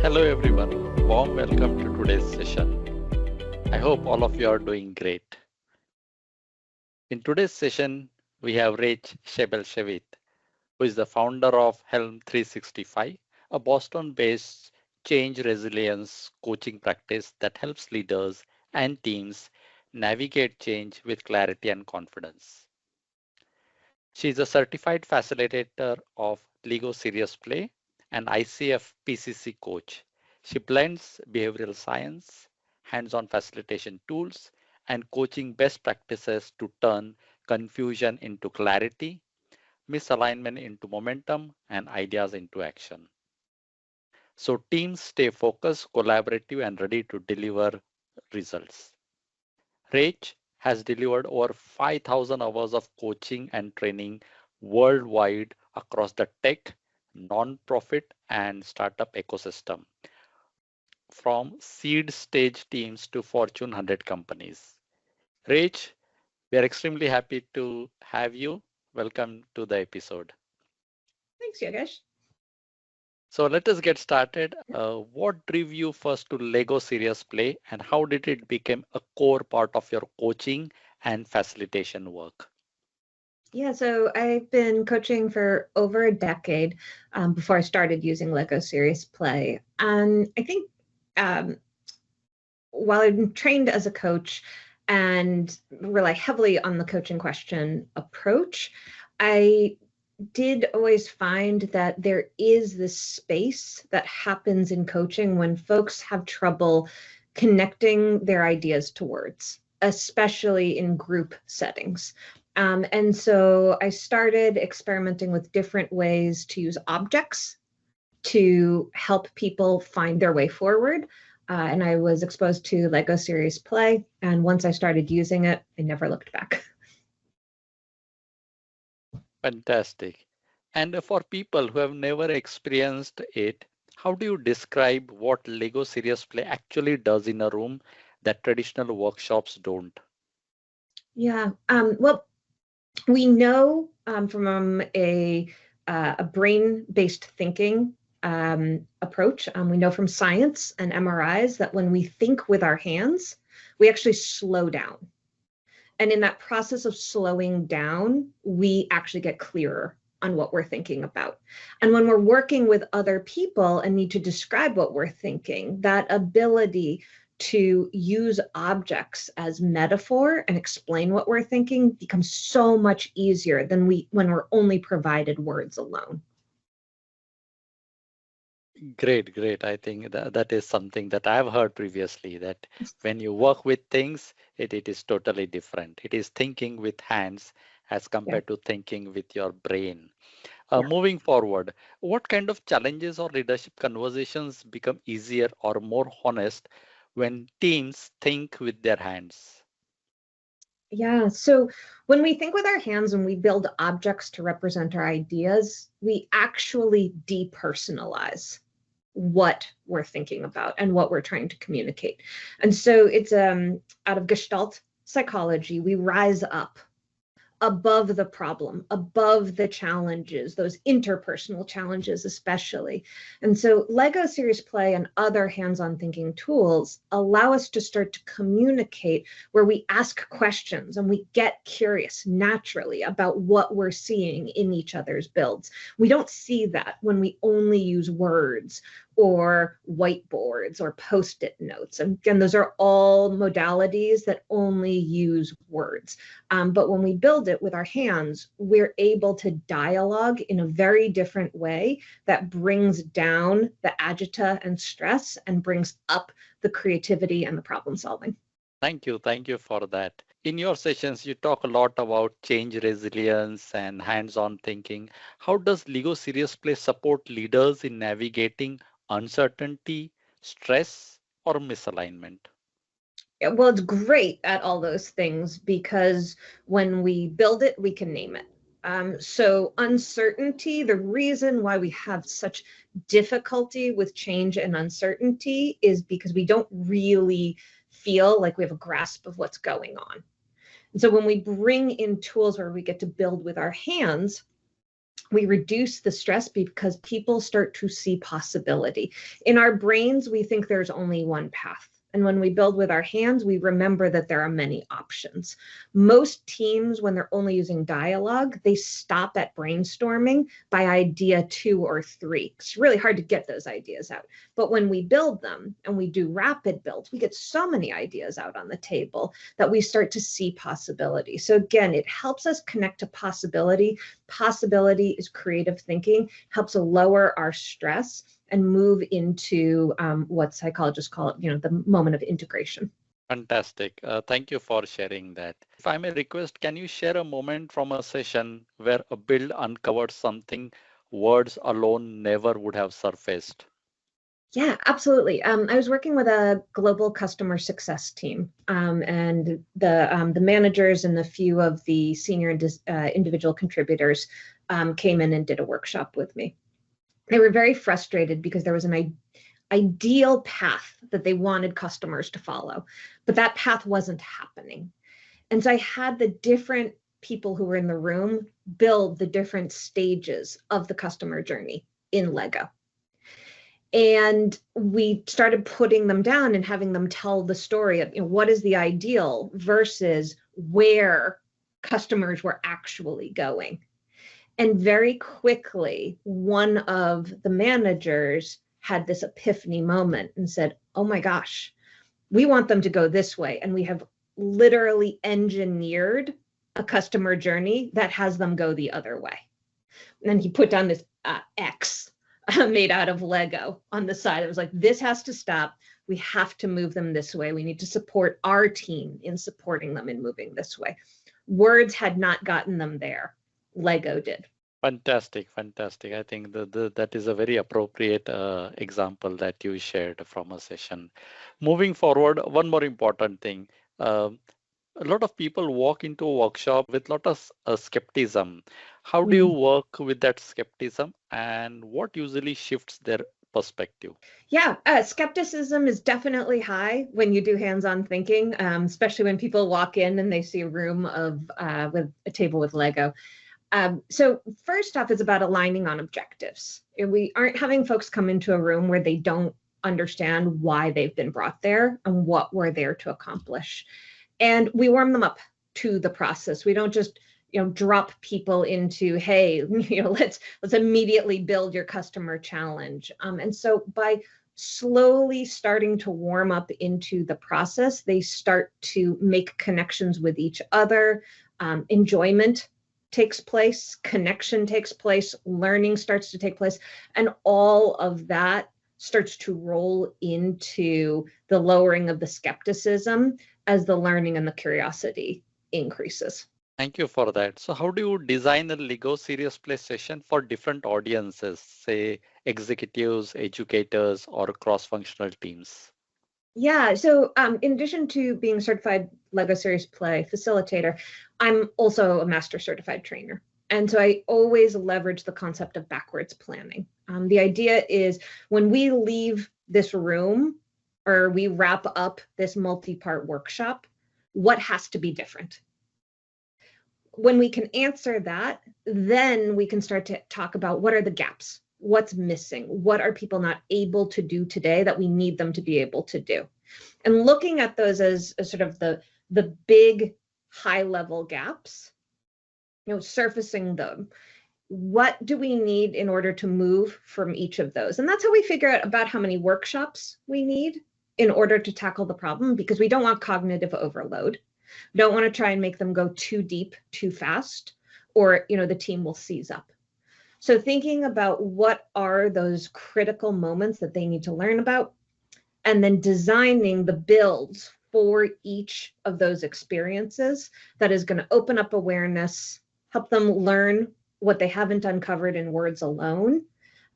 Hello everyone, warm welcome to today's session. I hope all of you are doing great. In today's session, we have Rach SebellShavit, who is the founder of Helm 365, a Boston-based change resilience coaching practice that helps leaders and teams navigate change with clarity and confidence. She is a certified facilitator of Lego Serious Play and ICF PCC coach. She blends behavioral science, hands-on facilitation tools, and coaching best practices to turn confusion into clarity, misalignment into momentum, and ideas into action. So teams stay focused, collaborative, and ready to deliver results. Rach has delivered over 5,000 hours of coaching and training worldwide across the tech, non-profit, and startup ecosystem, from seed stage teams to Fortune 100 companies. Rach, we are extremely happy to have you. Welcome to the episode. Thanks, Yogesh. So let us get started. What drew you first to Lego Serious Play, and how did it become a core part of your coaching and facilitation work? Yeah, so I've been coaching for over a decade before I started using Lego Serious Play. And I think um, while I'm trained as a coach and rely heavily on the coaching question approach, I did always find that there is this space that happens in coaching when folks have trouble connecting their ideas to words, especially in group settings. And so I started experimenting with different ways to use objects to help people find their way forward. And I was exposed to Lego Serious Play. And once I started using it, I never looked back. Fantastic. And for people who have never experienced it, how do you describe what Lego Serious Play actually does in a room that traditional workshops don't? Yeah. Well, we know from a brain-based thinking approach, we know from science and MRIs that when we think with our hands, we actually slow down. And in that process of slowing down, we actually get clearer on what we're thinking about. And when we're working with other people and need to describe what we're thinking, that ability to use objects as metaphor and explain what we're thinking becomes so much easier than when we're only provided words alone. Great, great. I think that is something that I've heard previously, that when you work with things, it is totally different. It is thinking with hands as Yeah. compared to thinking with your brain. Yeah. Moving forward, what kind of challenges or leadership conversations become easier or more honest when teams think with their hands? Yeah. So when we think with our hands and we build objects to represent our ideas, we actually depersonalize what we're thinking about and what we're trying to communicate. And so it's out of Gestalt psychology, we rise up above the problem, above the challenges, those interpersonal challenges, especially. And so Lego Serious Play and other hands-on thinking tools allow us to start to communicate where we ask questions and we get curious naturally about what we're seeing in each other's builds. We don't see that when we only use words or whiteboards or post-it notes. And again, those are all modalities that only use words. But when we build it with our hands, we're able to dialogue in a very different way that brings down the agita and stress and brings up the creativity and the problem solving. Thank you for that. In your sessions, you talk a lot about change resilience and hands-on thinking. How does Lego Serious Play support leaders in navigating uncertainty, stress, or misalignment? Yeah, well, it's great at all those things because when we build it, we can name it. So uncertainty, the reason why we have such difficulty with change and uncertainty is because we don't really feel like we have a grasp of what's going on. And so when we bring in tools where we get to build with our hands, We reduce the stress because people start to see possibility. In our brains, we think there's only one path. And when we build with our hands, we remember that there are many options. Most teams, when they're only using dialogue, they stop at brainstorming by idea 2 or 3. It's really hard to get those ideas out. But when we build them and we do rapid builds, we get so many ideas out on the table that we start to see possibility. So again, it helps us connect to possibility. Possibility is creative thinking, helps lower our stress and move into what psychologists call it, the moment of integration. Fantastic. Thank you for sharing that. If I may request, can you share a moment from a session where a build uncovered something words alone never would have surfaced? Yeah, absolutely. I was working with a global customer success team, and the managers and a few of the senior individual contributors came in and did a workshop with me. They were very frustrated because there was an ideal path that they wanted customers to follow, but that path wasn't happening. And so I had the different people who were in the room build the different stages of the customer journey in Lego. And we started putting them down and having them tell the story of what is the ideal versus where customers were actually going. And very quickly, one of the managers had this epiphany moment and said, oh my gosh, we want them to go this way. And we have literally engineered a customer journey that has them go the other way. And then he put down this X made out of Lego on the side. It was like, this has to stop. We have to move them this way. We need to support our team in supporting them in moving this way. Words had not gotten them there. Lego did. Fantastic, fantastic. I think that is a very appropriate example that you shared from a session. Moving forward, one more important thing. A lot of people walk into a workshop with a lot of skepticism. How do you work with that skepticism, and what usually shifts their perspective? Yeah, skepticism is definitely high when you do hands-on thinking, especially when people walk in and they see a room with a table with Lego. So first off, it's about aligning on objectives. We aren't having folks come into a room where they don't understand why they've been brought there and what we're there to accomplish. And we warm them up to the process. We don't just drop people into, hey, let's immediately build your customer challenge. And so by slowly starting to warm up into the process, they start to make connections with each other. Enjoyment takes place, connection takes place, learning starts to take place, and all of that starts to roll into the lowering of the skepticism as the learning and the curiosity increases. Thank you for that. So how do you design a Lego serious play session for different audiences, say executives, educators, or cross-functional teams? Yeah, so in addition to being certified Lego Serious Play facilitator, I'm also a master certified trainer. And so I always leverage the concept of backwards planning. The idea is when we leave this room or we wrap up this multi-part workshop, what has to be different? When we can answer that, then we can start to talk about what are the gaps? What's missing? What are people not able to do today that we need them to be able to do? And looking at those as sort of the big high level gaps, surfacing them. What do we need in order to move from each of those? And that's how we figure out about how many workshops we need in order to tackle the problem, because we don't want cognitive overload. We don't want to try and make them go too deep, too fast, or the team will seize up. So thinking about what are those critical moments that they need to learn about, and then designing the builds for each of those experiences that is going to open up awareness, help them learn what they haven't uncovered in words alone,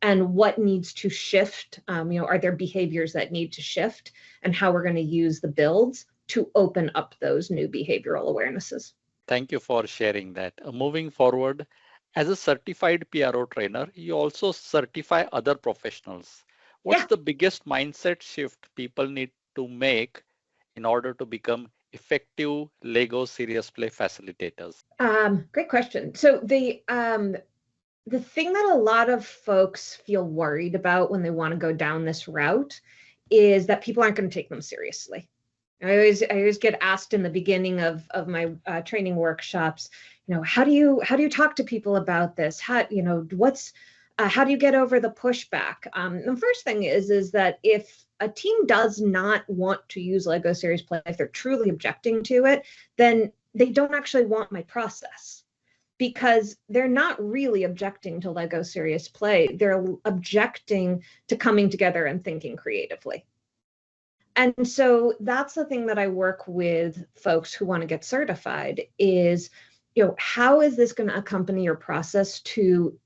and what needs to shift. Are there behaviors that need to shift, and how we're going to use the builds to open up those new behavioral awarenesses. Thank you for sharing that. Moving forward, as a certified PRO trainer, you also certify other professionals. What's Yeah. the biggest mindset shift people need to make in order to become effective Lego serious play facilitators? Great question. So The thing that a lot of folks feel worried about when they want to go down this route is that people aren't going to take them seriously. I always get asked in the beginning of my training workshops, how do you talk to people about this? How do you get over the pushback? The first thing is that if a team does not want to use Lego Serious Play, if they're truly objecting to it, then they don't actually want my process, because they're not really objecting to Lego Serious Play. They're objecting to coming together and thinking creatively. And so that's the thing that I work with folks who want to get certified is, how is this going to accompany your process to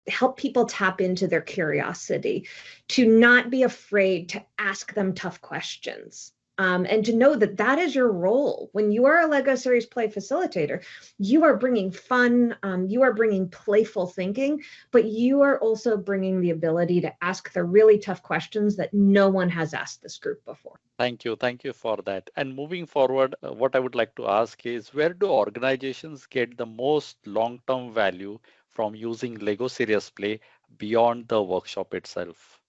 help people tap into their curiosity, to not be afraid to ask them tough questions. And to know that that is your role. When you are a Lego Serious Play facilitator, you are bringing fun, you are bringing playful thinking, but you are also bringing the ability to ask the really tough questions that no one has asked this group before. Thank you. Thank you for that. And moving forward, what I would like to ask is, where do organizations get the most long-term value from using Lego Serious Play beyond the workshop itself?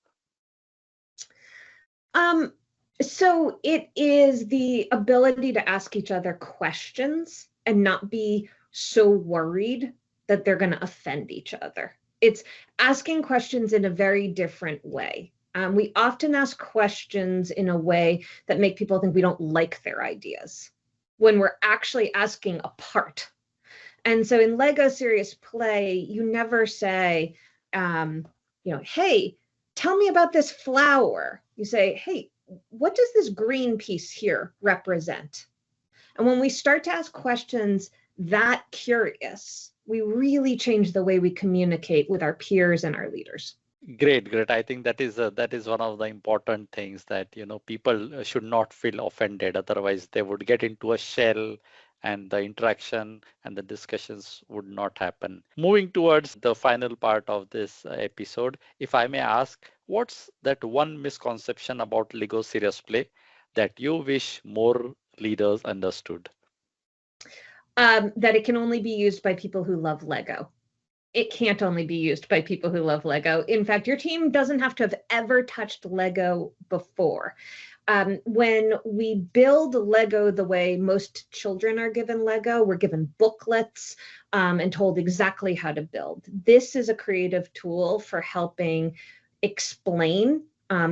So it is the ability to ask each other questions and not be so worried that they're going to offend each other. It's asking questions in a very different way. We often ask questions in a way that make people think we don't like their ideas when we're actually asking a part. And so in Lego Serious Play, you never say, hey, tell me about this flower. You say, hey, what does this green piece here represent? And when we start to ask questions that curious, we really change the way we communicate with our peers and our leaders. Great, great. I think that is one of the important things that people should not feel offended. Otherwise, they would get into a shell, and the interaction and the discussions would not happen. Moving towards the final part of this episode, if I may ask, what's that one misconception about Lego Serious Play that you wish more leaders understood? That it can only be used by people who love Lego. It can't only be used by people who love Lego. In fact, your team doesn't have to have ever touched Lego before. When we build Lego the way most children are given Lego, we're given booklets and told exactly how to build. This is a creative tool for helping explain,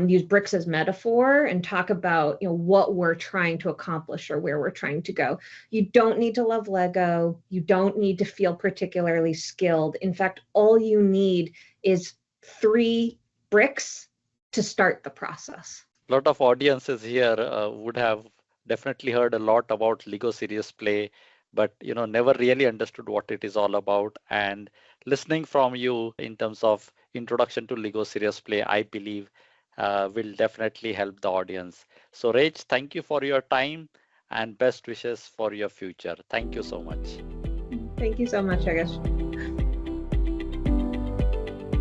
use bricks as metaphor, and talk about what we're trying to accomplish or where we're trying to go. You don't need to love Lego. You don't need to feel particularly skilled. In fact, all you need is 3 bricks to start the process. A lot of audiences here would have definitely heard a lot about Lego Serious Play, but never really understood what it is all about. And listening from you in terms of introduction to Lego Serious Play, I believe will definitely help the audience. So Rach, thank you for your time and best wishes for your future. Thank you so much. Thank you so much, Yogesh.